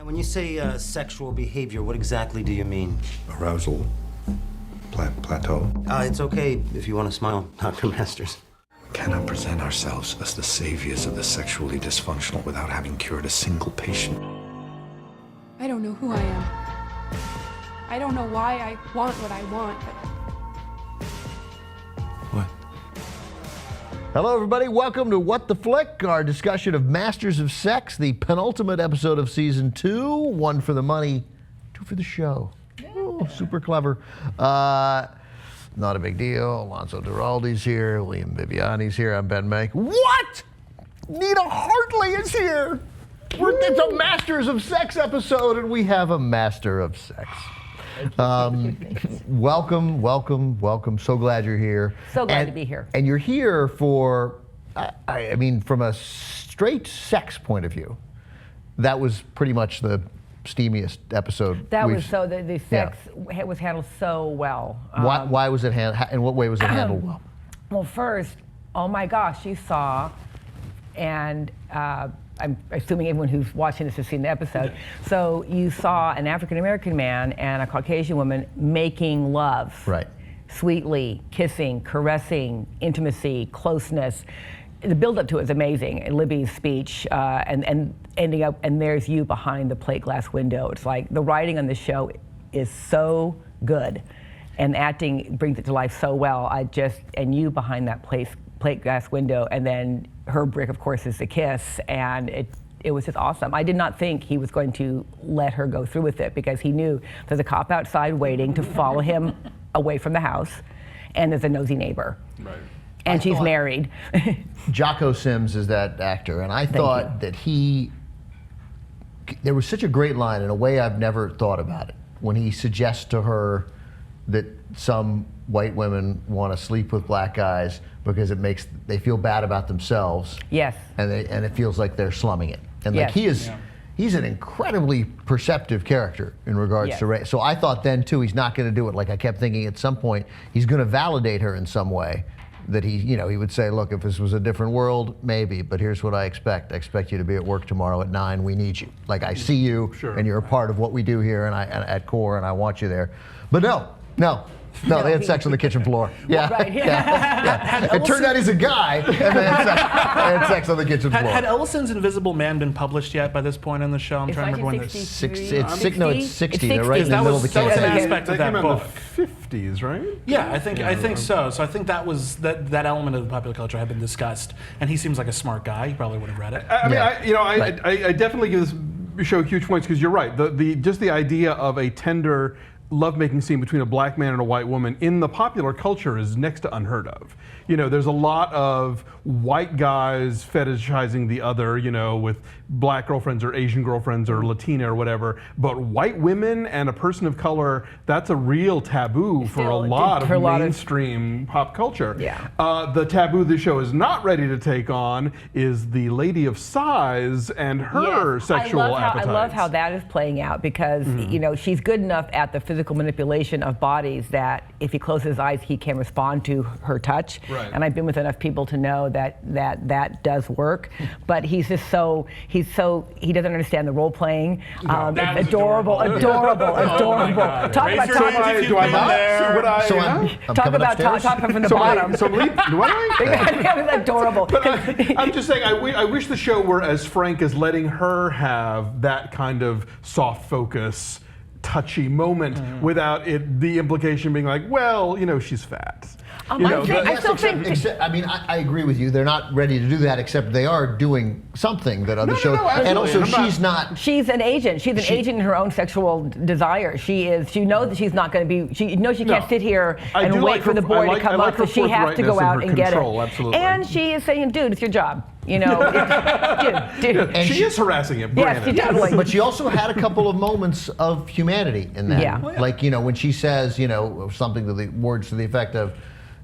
Now, when you say sexual behavior, what exactly do you mean? Arousal. Plateau. It's okay if you want to smile, Dr. Masters. We cannot present ourselves as the saviors of the sexually dysfunctional without having cured a single patient. I don't know who I am. I don't know why I want what I want, but... What? Hello, everybody. Welcome to What the Flick, our discussion of Masters of Sex, the penultimate episode of Season 2. 1 for the money, 2 for the show. Ooh, super clever. Not a big deal. Alonso Duralde's here. Bibbiani's here. I'm Ben Mankiewicz. What? Nina Hartley is here. It's a Masters of Sex episode, and we have a Master of Sex. Welcome. So glad you're here. So glad to be here. And you're here for, I mean, from a straight sex point of view, that was pretty much the steamiest episode. That was so, the sex was handled so well. Why was it handled, in what way was it handled well? Well, first, oh my gosh, you saw, and I'm assuming everyone who's watching this has seen the episode. So you saw an African-American man and a Caucasian woman making love. Right. Sweetly, kissing, caressing, intimacy, closeness. The build-up to it is amazing. Libby's speech and ending up, and there's you behind the plate glass window. It's like the writing on the show is so good, and acting brings it to life so well. And you behind that plate glass window, and then her brick, of course, is the kiss, and it was just awesome. I did not think he was going to let her go through with it, because he knew there's a cop outside waiting to follow him away from the house, and there's a nosy neighbor. Right. And she's married. Jocko Sims is that actor, and I thought that there was such a great line in a way I've never thought about it, when he suggests to her that some white women want to sleep with black guys because they feel bad about themselves. Yes. And it feels like they're slumming it. And like Yes. he's an incredibly perceptive character in regards to race. So I thought then too, he's not going to do it. Like, I kept thinking at some point he's going to validate her in some way. That he would say, look, if this was a different world, maybe, but here's what I expect. I expect you to be at work tomorrow at 9. We need you. Like, I see you, and you're a part of what we do here, and at Core, and I want you there. But no, they had sex on the kitchen floor. Yeah, right. Yeah. It turned out he's a guy, and they had sex on the kitchen floor. Had Ellison's Invisible Man been published yet by this point in the show? I'm trying to remember when this. It's 60. They're right in the That middle of the was an campaign. aspect of that book. In the 50s, right? Yeah, I think so. So I think that was that element of the popular culture had been discussed, and he seems like a smart guy. He probably would have read it. I definitely give this show huge points, because you're right. Just the idea of a tender lovemaking scene between a black man and a white woman in the popular culture is next to unheard of. There's a lot of white guys fetishizing the other, with black girlfriends or Asian girlfriends or Latina or whatever. But white women and a person of color, that's a real taboo for a lot of mainstream pop culture. Yeah. The taboo the show is not ready to take on is the lady of size and her sexual appetites. I love how that is playing out, because she's good enough at the physical manipulation of bodies that if he closes his eyes, he can respond to her touch. Right. And I've been with enough people to know that does work. But he doesn't understand the role playing. It's adorable. Talk Talk about from the bottom. So do I? It's adorable. But I'm just saying, I wish the show were as frank as letting her have that kind of soft focus, touchy moment without the implication being like, well, she's fat. I agree with you. They're not ready to do that, except they are doing something that other shows. And also, she's an agent. She's an agent in her own sexual desire. She knows that she's not going to be. She knows she can't sit here and wait for the boy to come up. So she has to go out and get it. Absolutely. And she is saying, "Dude, it's your job." Dude. And she is harassing him. Yes, she does. But she also had a couple of moments of humanity in that. Yeah. Like, when she says, something to the words to the effect of,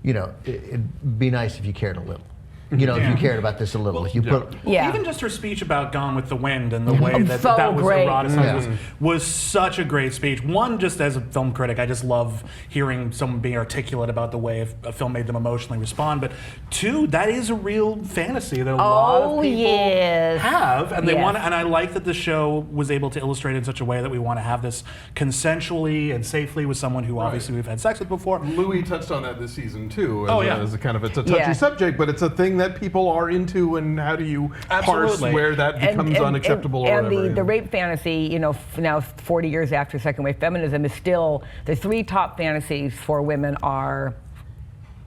it'd be nice if you cared a little. you know, if you cared about this a little. If you put Even just her speech about Gone with the Wind and the way that So that was great. eroticized was such a great speech. One, just as a film critic, I just love hearing someone being articulate about the way a film made them emotionally respond. But two, that is a real fantasy that a lot of people have, and they want. And I like that the show was able to illustrate in such a way that we want to have this consensually and safely with someone who obviously we've had sex with before. Louis touched on that this season too. As a kind of, it's a touchy Yeah. subject, but it's a thing that people are into, and how do you parse where that becomes unacceptable or whatever? And the rape fantasy, you know, now 40 years after second wave feminism, is still the three top fantasies for women are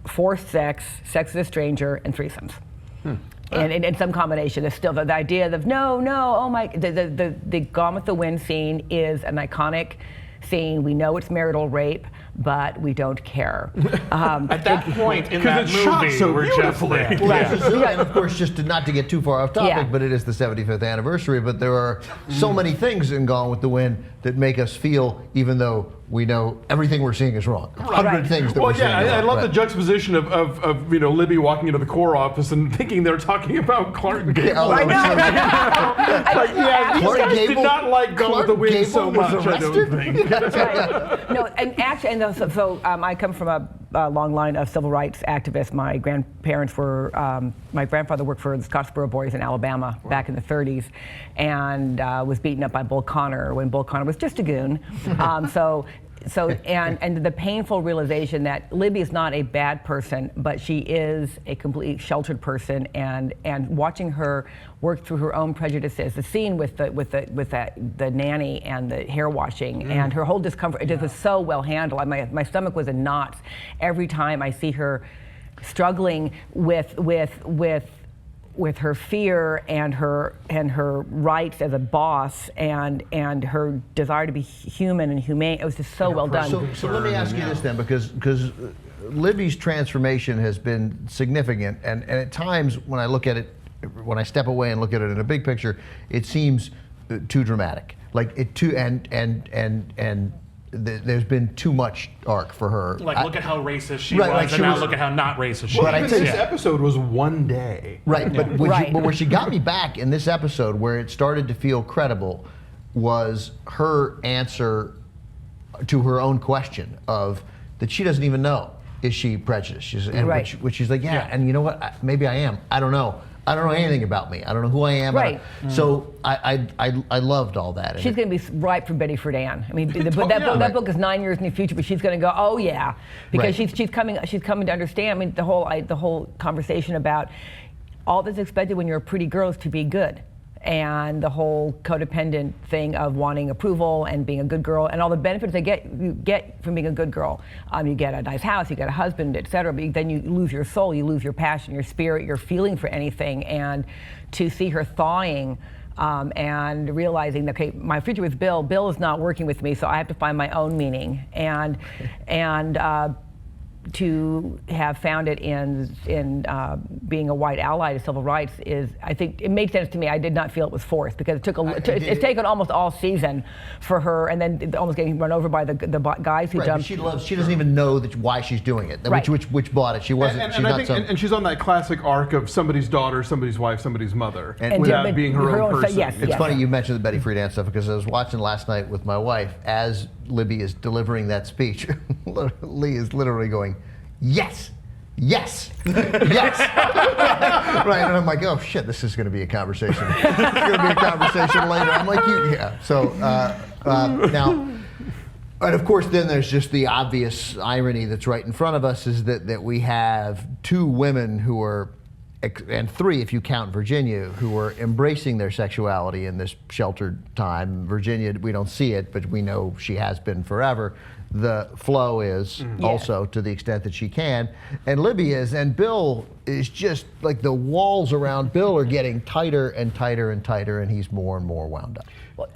forced sex, sex with a stranger, and threesomes. And in some combination, there's still the idea of the Gone with the Wind scene is an iconic scene. We know it's marital rape, but we don't care. At that point in that it's shot movie, so we're beautifully. And of course, just not to get too far off topic, but it is the 75th anniversary. But there are so many things in Gone with the Wind that make us feel, even though we know everything we're seeing is wrong. 100 things that we're seeing. I love the juxtaposition of Libby walking into the Corps office and thinking they're talking about Clark Gable. I know. These guys did not like Gone with the Wind so much, I don't think. That's right. No, and actually, I come from a long line of civil rights activists. My grandparents were, my grandfather worked for the Scottsboro Boys in Alabama back in the 30s, and was beaten up by Bull Connor when Bull Connor was just a goon. And the painful realization that Libby is not a bad person, but she is a completely sheltered person, and watching her work through her own prejudices. The scene with the nanny and the hair washing and her whole discomfort, it just was so well handled. My stomach was in knots every time I see her struggling with her fear and her rights as a boss and her desire to be human and humane. It was just so well done. So let me ask you this then, because Libby's transformation has been significant, and at times when I look at it, when I step away and look at it in a big picture, it seems too dramatic. Like it too and there's been too much arc for her. Like, look at how racist she Right, was, like and she now was- look at how not racist she Well, is. even this episode was one day. Right, but Right. where she got me back in this episode, where it started to feel credible, was her answer to her own question of that she doesn't even know. Is she prejudiced? Which she's like, yeah, and you know what? Maybe I am. I don't know. I don't know anything about me. I don't know who I am. Right. So I loved all that. She's going to be ripe for Betty Friedan. I mean, that book is 9 years in the future, but she's going to go, oh yeah, because she's coming to understand. I mean, the whole conversation about all that's expected when you're a pretty girl is to be good, and the whole codependent thing of wanting approval and being a good girl, and all the benefits you get from being a good girl. You get a nice house, you get a husband, etc. But then you lose your soul, you lose your passion, your spirit, your feeling for anything. And to see her thawing and realizing that, okay, my future with Bill is not working with me, so I have to find my own meaning. And to have found it in being a white ally to civil rights is, I think, it made sense to me. I did not feel it was forced, because it took it's taken almost all season for her, and then almost getting run over by the guys who Right, dumped. but she doesn't even know why she's doing it. Right. Which bought it. She wasn't. And she's I not think, some. and she's on that classic arc of somebody's daughter, somebody's wife, somebody's mother, And without being her own person. Yes, It's funny you mentioned the Betty Friedan stuff, because I was watching last night with my wife as Libby is delivering that speech. Lee is literally going, yes, yes, yes. Right, and I'm like, oh shit, this is going to be a conversation. It's going to be a conversation later. I'm like, yeah. So now, and of course, then there's just the obvious irony that's right in front of us, is that we have two women who are, and three if you count Virginia, who are embracing their sexuality in this sheltered time. Virginia, we don't see it, but we know she has been forever. The Flo is also, to the extent that she can, and Libby is, and Bill is just like the walls around Bill are getting tighter and tighter and tighter, and he's more and more wound up. Well,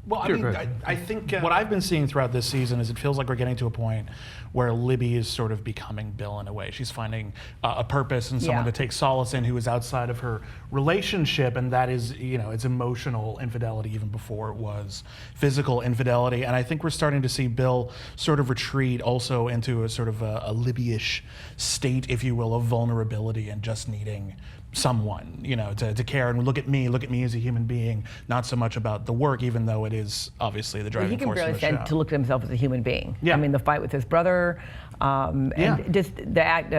Well, Sure, I go mean, ahead. I think what I've been seeing throughout this season is it feels like we're getting to a point where Libby is sort of becoming Bill in a way. She's finding a purpose and someone Yeah. to take solace in who is outside of her relationship, and that is, it's emotional infidelity even before it was physical infidelity. And I think we're starting to see Bill sort of retreat also into a sort of a Libby-ish state, if you will, of vulnerability and just needing someone, to care and look at me as a human being, not so much about the work, even though it is obviously the driving He can force barely of the show. stand to look at himself as a human being. Yeah. I mean, the fight with his brother, and Yeah. just the act.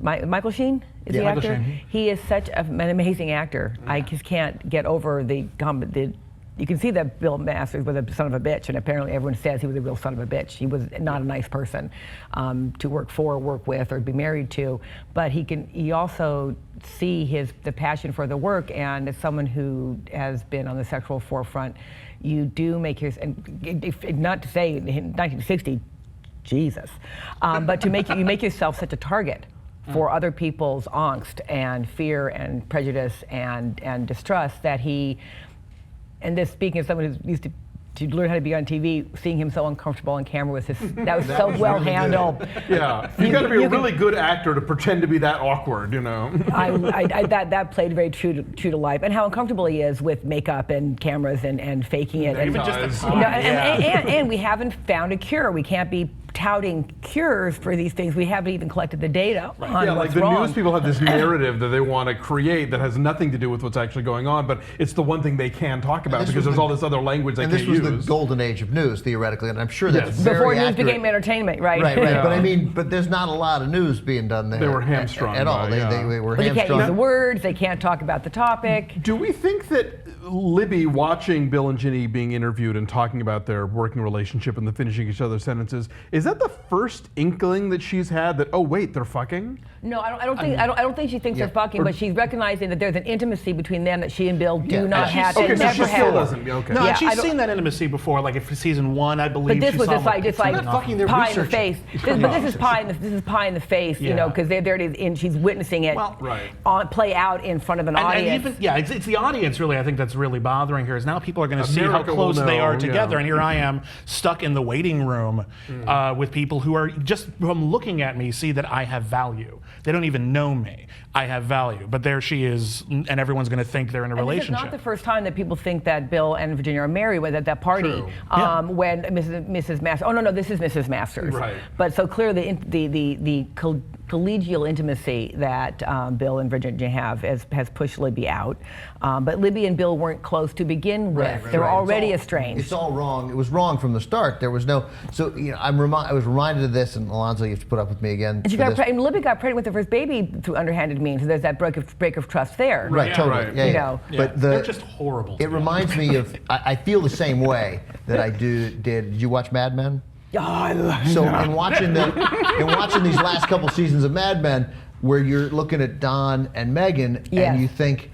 Michael Sheen is Yeah, the Michael actor. Sheen. He is such an amazing actor. I just can't get over the. You can see that Bill Masters was a son of a bitch, and apparently everyone says he was a real son of a bitch. He was not a nice person to work for, work with, or be married to. But he also see the passion for the work, and as someone who has been on the sexual forefront, you do make not to say in 1960, Jesus, but you make yourself such a target for other people's angst and fear and prejudice and distrust that he. And this, speaking of someone who's used to learn how to be on TV, seeing him so uncomfortable on camera was that was so well handled. Yeah, you got to be a really good actor to pretend to be that awkward, That played very true to life, and how uncomfortable he is with makeup and cameras and faking it. Even just the No, time. And we haven't found a cure. We can't be touting cures for these things. We haven't even collected the data on Yeah, like what's the wrong. news people have this narrative that they want to create that has nothing to do with what's actually going on, but it's the one thing they can talk about this because was there's all this other language they And can't this was use. the golden age of news, theoretically, and I'm sure that's Yes. very Before news accurate. became entertainment, right? Right. Yeah. But I mean, there's not a lot of news being done there. They were hamstrung at all. by, They yeah. were Well, they can't use the hamstrung. words. They can't talk about the topic. Do we think that Libby watching Bill and Ginny being interviewed and talking about their working relationship and the finishing each other's sentences, is that the first inkling that she's had that, oh wait, they're fucking? No, I don't think she thinks they're fucking, but she's recognizing that there's an intimacy between them that she and Bill do not have. Okay, and so never she still have. doesn't. Okay. No, Yeah, and I she's don't- seen that intimacy before, like if season 1, I believe. But this she was saw just him like They're not fucking, they're pie in the researching. face. But this is pie in the face, Yeah. because there it is, and she's witnessing it Right. play out in front of an And audience. even, it's the audience really, I think that's really bothering her, is now people are going to see how America close will they are know, together, yeah. and here I am stuck in the waiting room with people who are just from looking at me see that I have value. They don't even know me. I have value, but there she is, and everyone's going to think they're in a And this is relationship. not the first time that people think that Bill and Virginia are married. Was at that party True. when Mrs. Masters. Oh no, this is Mrs. Masters. Right. But so clearly, the collegial intimacy that Bill and Virginia have has pushed Libby out. But Libby and Bill weren't close to begin with. They were already estranged. It's all wrong. It was wrong from the start. There was no. So I was reminded of this, and Alonso, you have to put up with me again. And she for got this. and Libby got pregnant with her first baby through underhanded means. So there's that break of trust there. Right, Yeah. totally. Right. Yeah, You yeah. know. But They're just horrible. It together. reminds me of. I feel the same way that I did. Did you watch Mad Men? Oh, I love So in watching these last couple seasons of Mad Men, where you're looking at Don and Megan, Yes. and you think,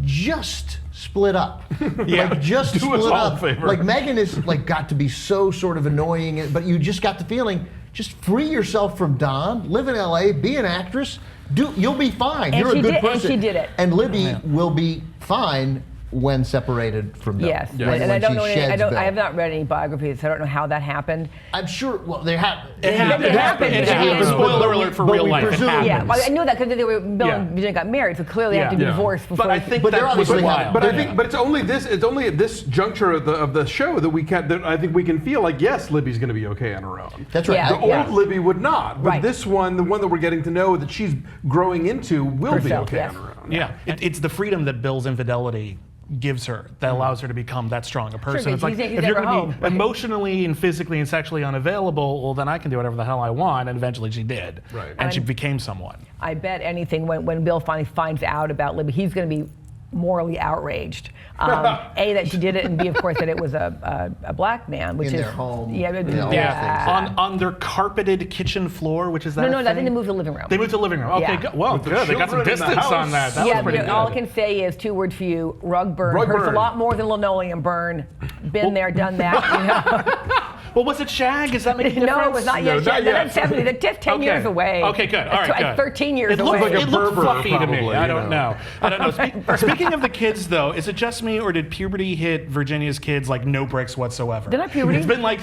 just split up. Yeah. Like just Do us split all a up. favor. Like Megan is like got to be so sort of annoying, but you just got the feeling, just free yourself from Don, live in LA, be an actress, you'll be fine. And You're she a good did- and person. she did it. And Libby will be fine when separated from Bill. Yes, When and I don't she know any. sheds Bill. I have not read any biographies, so I don't know how that happened. I'm sure. Well, they have. It happened. It happened. It It happened. happened. Spoiler alert for But real we life. It presume- happens. Yeah, well, I knew that because Bill Yeah. and Virginia got married, so clearly they have to be Yeah. divorced before. But I think But they're that was obviously wild. But I think, but it's only at this juncture of the show that we can. That I think we can feel like yes, Libby's going to be okay on her own. That's right. Yeah. The old Libby would not, but Right. this one, the one that we're getting to know that she's growing into, will Herself, be okay yes. on her own. Yeah, it's the freedom that Bill's infidelity gives her that allows her to become that strong a person. because It's like, he's if you're never going to home, be right? emotionally and physically and sexually unavailable, well, then I can do whatever the hell I want. And eventually she did. Right. And she became someone. I bet anything when Bill finally finds out about Libby, he's going to be morally outraged. A, that she did it, and B, of course, that it was a black man, which In is their home. Yeah, Yeah, Yeah, on their carpeted kitchen floor, which is that. No, a I think thing? they moved to the living room. They moved to the living room. Okay, Yeah. good. Well, With the good. They got some children in the distance on house. that. That yeah, was pretty good. all I can say is 2 words for you: rug burn. Rug Hurts burn. a lot more than linoleum burn. Been there, done that. You know? Well, was it Shag? Does that make a difference? No, it was not yet. No, not yet. That's 70. That's 10 years away. Okay, good. All right, It's good. 13 years It away. looked, like a it looked Berber, fluffy to me. probably, I you don't know. know. Speaking of the kids, though, is it just me or did puberty hit Virginia's kids like no breaks whatsoever? They're not puberty. It's been like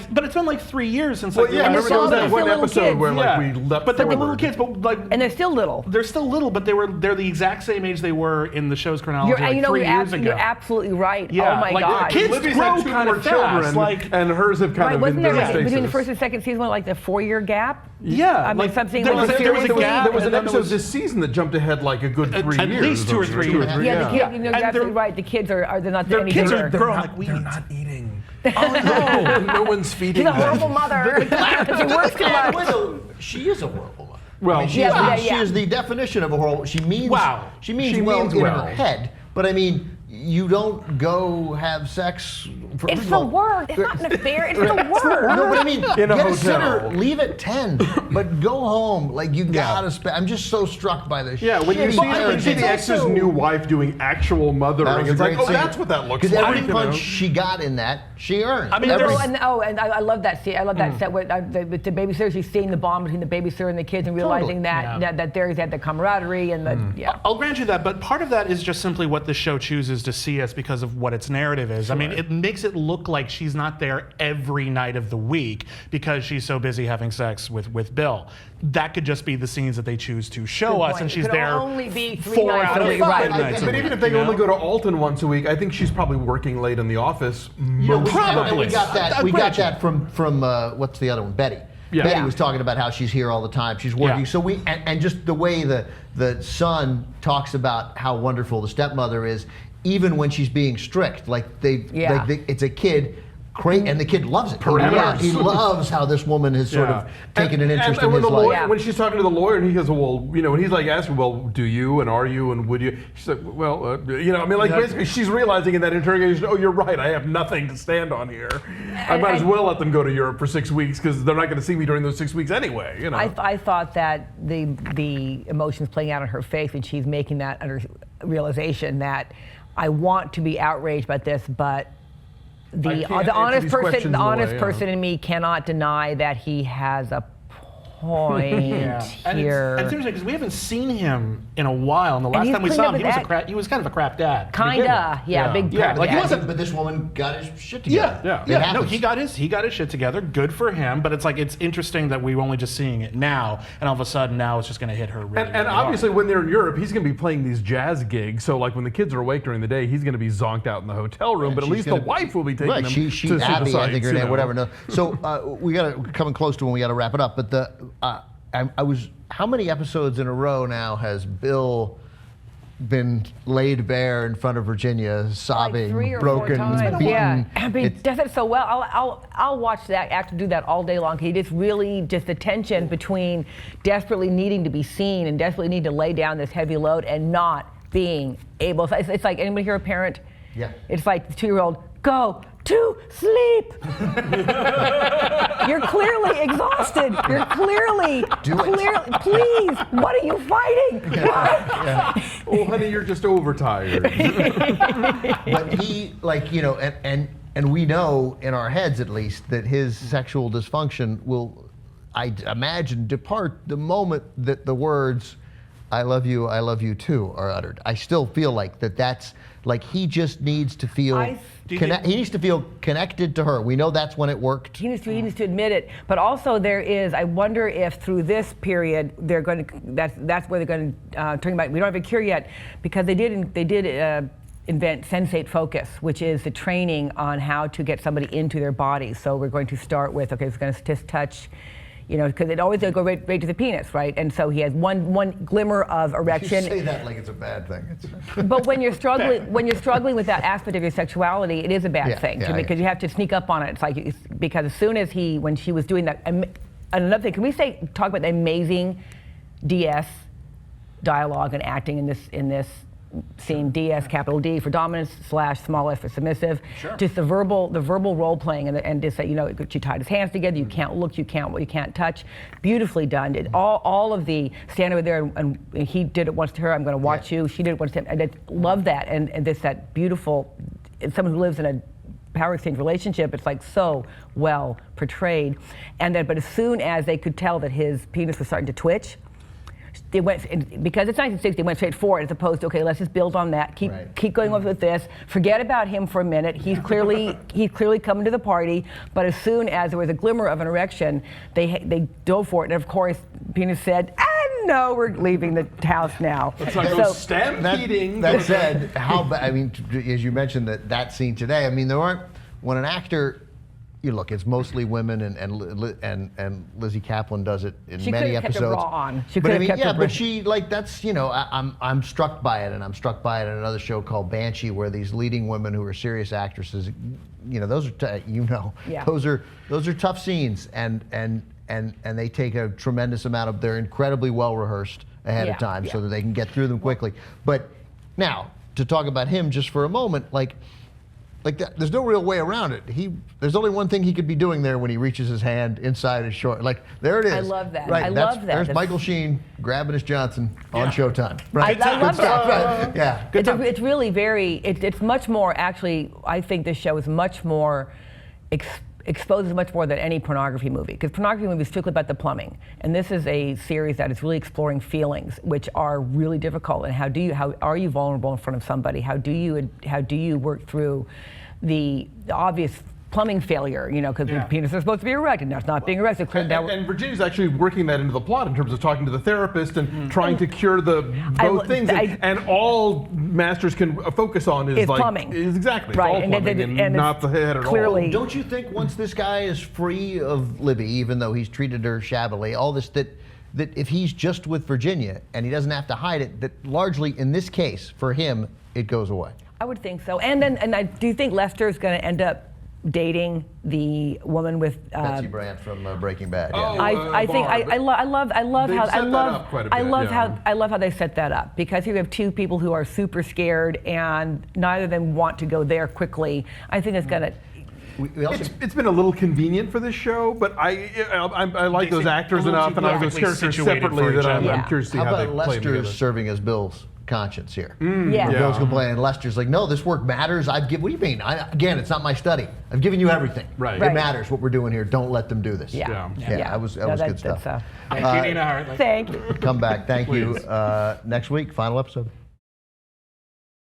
3 years since Well, like yeah, the remember last there was that they're one still little episode kids. where like Yeah. we leapt But they're the forward. little kids, but like And they're still little. they're still little, but they're the exact same age they were in the show's chronology like 3 years ago. You're absolutely right. Yeah, Oh my like, God. kids Libby's grow had 2 kind more of fast, children, like- and hers have kind Right, of wasn't been there in between the stasis. first and second season like the 4-year gap? Yeah, I mean, like, something there like was a seriously- gap. There was and an then episode this season that jumped ahead like a good 3 at years. least 2 or 3 years. Yeah, the kid, Yeah. you know, And you're absolutely they're- right. The kids are they're not their any kids bigger. are growing like weeds. They're not eating. Oh no! No one's feeding She's a them. horrible mother. She works too much. She is a horrible mother. Well, I mean, she, Yeah, is, yeah. she is the definition of a horrible. She means Wow. She means She well means in well. her head, but I mean, you don't go have sex. For, It's the work. It's not fair. It's the work. No, but I mean, In a get a hotel. sitter, leave at 10, but go home. Like you gotta spend. I'm just so struck by this. Yeah, when you shitty see, when you see parenting. the ex's new wife doing actual That mothering, was a it's like, great oh, scene. that's what that looks Because like. every you know? punch she got in that, she earned. I mean, Every- there's- And I love that scene. I love that set with the babysitter. She's seeing the bond between the babysitter and the kids and realizing that there's that the camaraderie and the I'll grant you that, but part of that is just simply what the show chooses to see us because of what its narrative is. I mean, it makes it look like she's not there every night of the week because she's so busy having sex with Bill. That could just be the scenes that they choose to show us, point. and It she's could there only be 3 4 nights out a of week, 5 right. nights a But week, even if they you know? only go to Alton once a week, I think she's probably working late in the office. Yeah, most Probably. we got that. I We got grant you. that from what's the other one? Betty. Yeah. Betty Yeah. was talking about how she's here all the time. She's working. Yeah. So we and just the way the son talks about how wonderful the stepmother is, even when she's being strict. Like it's a kid. And the kid loves it. Parameters. He loves how this woman has sort of taken an interest in when his the life. lawyer, when she's talking to the lawyer, and he goes, "Well, you know," and he's like asking, "Well, do you and are you and would you?" She's like, "Well, you know," I mean, like basically, she's realizing in that interrogation, "Oh, you're right. I have nothing to stand on here. I might as well let them go to Europe for 6 weeks because they're not going to see me during those 6 weeks anyway." You know. I thought that the emotions playing out on her face when she's making that realization that I want to be outraged by this, but the can't honest answer these person, questions the in the honest way, yeah. person in me cannot deny that he has a point here. And seriously, because we haven't seen him in a while, and the last he's time we cleaned saw up him, his he was kind of a crap dad. to begin Kinda, with. yeah, big Yeah, crap like he dad. wasn't. But this woman got his shit together. It No, happens. he got his shit together. Good for him. But it's like it's interesting that we're only just seeing it now, and all of a sudden now it's just going to hit her. Really, And really obviously, hard. when they're in Europe, he's going to be playing these jazz gigs. So, like when the kids are awake during the day, he's going to be zonked out in the hotel room. But at She's least the gonna- wife will be taking right, them she to see the Abby, I sights, think her you name, know. whatever. No. So we got to coming close to when we got to wrap it up. But I was how many episodes in a row now has Bill been laid bare in front of Virginia, sobbing, Like 3 or 4 broken, times. beaten? Yeah, I mean, does it so well. I'll watch that actor do that all day long. He just really the tension between desperately needing to be seen and desperately need to lay down this heavy load and not being able. It's like anybody here a parent? Yeah. It's like the 2-year-old go to sleep. You're clearly exhausted. You're clearly, please, what are you fighting? What? Oh, honey, you're just overtired. But he, like, you know, and we know in our heads at least that his sexual dysfunction will, I imagine, depart the moment that the words I love you too are uttered. I still feel like that's like he just needs to feel he needs to feel connected to her. We know that's when it worked. He needs to admit it. But also there is, I wonder if through this period they're going to, that's where they're going to turn back. We don't have a cure yet because they did invent Sensate Focus, which is the training on how to get somebody into their body. So we're going to start with, okay, it's going to just touch, you know, because it always go right to the penis, right? And so he has one glimmer of erection. You say that like it's a bad thing. But when you're struggling with that aspect of your sexuality, it is a bad thing because you have to sneak up on it. It's like because as soon as when she was doing that, and another thing, can we talk about the amazing DS dialogue and acting in this scene? DS, capital D for dominance / small s for submissive. Sure. Just the verbal role playing and just say, you know, she tied his hands together. You can't look, you can't touch. Beautifully done. All of the stand over there and he did it once to her. I'm going to watch you. She did it once to him. And I love that. And this that beautiful. Someone who lives in a power exchange relationship. It's like so well portrayed. And then, but as soon as they could tell that his penis was starting to twitch, they went, because it's 1960, they went straight for it as opposed to, okay, let's just build on that, keep going with this, forget about him for a minute. He's clearly coming to the party, but as soon as there was a glimmer of an erection, they dove for it, and of course, penis said, no, we're leaving the house now. It's like so, stampeding. That said, I mean, as you mentioned that scene today, I mean, there aren't, when an actor, you look, it's mostly women, and Lizzie Kaplan does it in many episodes. She could have kept it raw on. But I mean, yeah, but she, like, that's, you know, I'm struck by it, and I'm struck by it in another show called Banshee, where these leading women who are serious actresses, you know, those are those are tough scenes, and they take a tremendous amount of, they're incredibly well rehearsed ahead of time so that they can get through them quickly. But now, to talk about him just for a moment, like that, there's no real way around it. There's only one thing he could be doing there when he reaches his hand inside his short. Like, there it is. I love that. Right, I love that. There's Michael Sheen grabbing his Johnson on Showtime. Right. I love that. Right. Yeah. It's really very, it's much more, actually, I think this show is much more, exposes much more than any pornography movie, because pornography movie is strictly about the plumbing, and this is a series that is really exploring feelings, which are really difficult. And how are you vulnerable in front of somebody? How do you work through the obvious plumbing failure? You know, because the penis is supposed to be erect, and now it's not being erected. And Virginia's actually working that into the plot in terms of talking to the therapist and trying to cure both things. And all Masters can focus on is like plumbing. Exactly, right. It's all plumbing and not the head at all. Don't you think once this guy is free of Libby, even though he's treated her shabbily, all this, that if he's just with Virginia and he doesn't have to hide it, that largely in this case for him it goes away? I would think so. And I do think Lester's going to end up dating the woman with Betsy Brandt from Breaking Bad. Oh, I think I love how they set that up, because you have two people who are super scared and neither of them want to go there quickly. I think it's gonna. It's been a little convenient for this show, but I like those actors enough and I like those characters separately that I'm curious to see how they play Lester together. serving as Bill's conscience here. Bill's complaining. Lester's like, no, this work matters. What do you mean? Again, it's not my study. I've given you everything. Right. It matters what we're doing here. Don't let them do this. That was good stuff. Thank you, Nina Hartley. Thank you. Come back. Thank you. Next week, final episode.